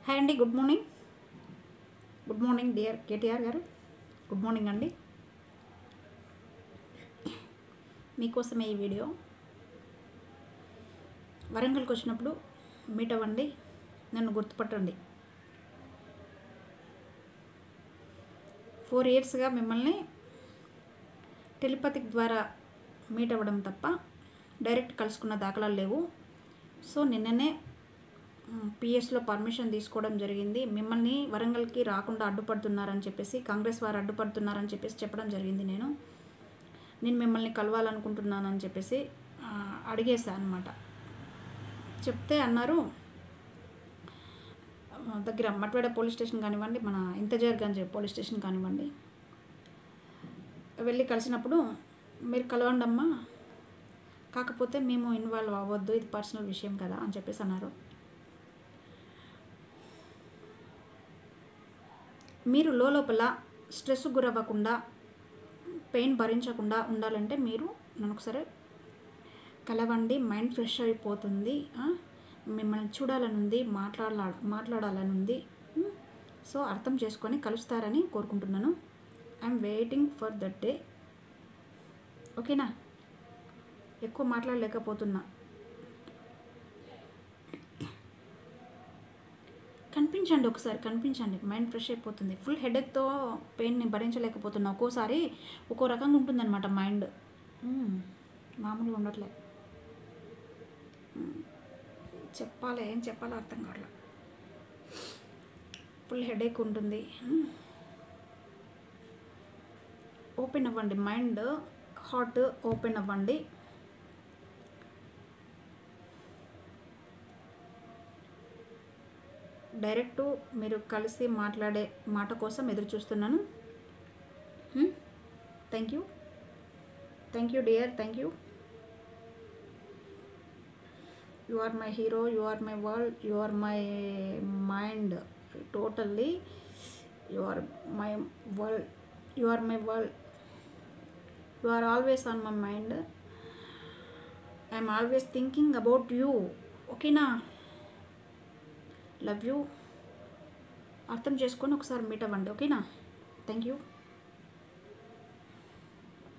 Hi అండి, good morning dear KTR గారు. Good morning అండి. మీకోసమే ఈ వీడియో. వరంగల్కి వచ్చినప్పుడు మీట్ అవ్వండి, నన్ను గుర్తుపట్టండి. 4 yearsగా మిమ్మల్ని టెలిపతిక్ ద్వారా మీట్ అవ్వడం తప్ప డైరెక్ట్ కలుసుకున్న దాఖలాలు లేవు. సో నిన్ననే పిఎస్లో పర్మిషన్ తీసుకోవడం జరిగింది. మిమ్మల్ని వరంగల్కి రాకుండా అడ్డుపడుతున్నారని చెప్పేసి, కాంగ్రెస్ వారు అడ్డుపడుతున్నారని చెప్పేసి చెప్పడం జరిగింది. నేను మిమ్మల్ని కలవాలనుకుంటున్నానని చెప్పేసి అడిగేశాను అనమాట. చెప్తే అన్నారు, దగ్గర మట్వాడ పోలీస్ స్టేషన్ కానివ్వండి, మన ఇంతజార్గంజ్ పోలీస్ స్టేషన్ కానివ్వండి, వెళ్ళి కలిసినప్పుడు మీరు కలవండి అమ్మా, కాకపోతే మేము ఇన్వాల్వ్ అవ్వద్దు, ఇది పర్సనల్ విషయం కదా అని చెప్పేసి అన్నారు. మీరు లోపల స్ట్రెస్ గురవ్వకుండా, పెయిన్ భరించకుండా ఉండాలంటే మీరు నన్ను ఒకసారి కలవండి, మైండ్ ఫ్రెష్ అయిపోతుంది. మిమ్మల్ని చూడాలని ఉంది, మాట్లాడాలని ఉంది. సో అర్థం చేసుకొని కలుస్తారని కోరుకుంటున్నాను. I'm waiting for that day. ఓకేనా? ఎక్కువ మాట్లాడలేకపోతున్నా. కనిపించండి, ఒకసారి కనిపించండి, మైండ్ ఫ్రెష్ అయిపోతుంది. ఫుల్ హెడేక్తో పెయిన్ని భరించలేకపోతున్నా. ఒక్కోసారి ఒక్కో రకంగా ఉంటుందన్నమాట మైండ్, మామూలుగా ఉండట్లే. ఏం చెప్పాలో అర్థం కావట్లే. ఫుల్ హెడేక్ ఉంటుంది. ఓపెన్ అవ్వండి, మైండ్ హార్ట్ ఓపెన్ అవ్వండి. డైరెక్ట్ మీరు కలిసి మాట్లాడే మాట కోసం ఎదురు చూస్తున్నాను. Thank you dear, thank you. You are my hero, you are my world, you are my mind, totally you are my world, you are my world, you are always on my mind. I'm always thinking about you. ఓకేనా? Love you. అర్థం చేసుకొని ఒకసారి meet అవ్వండి. ఓకేనా? Thank you.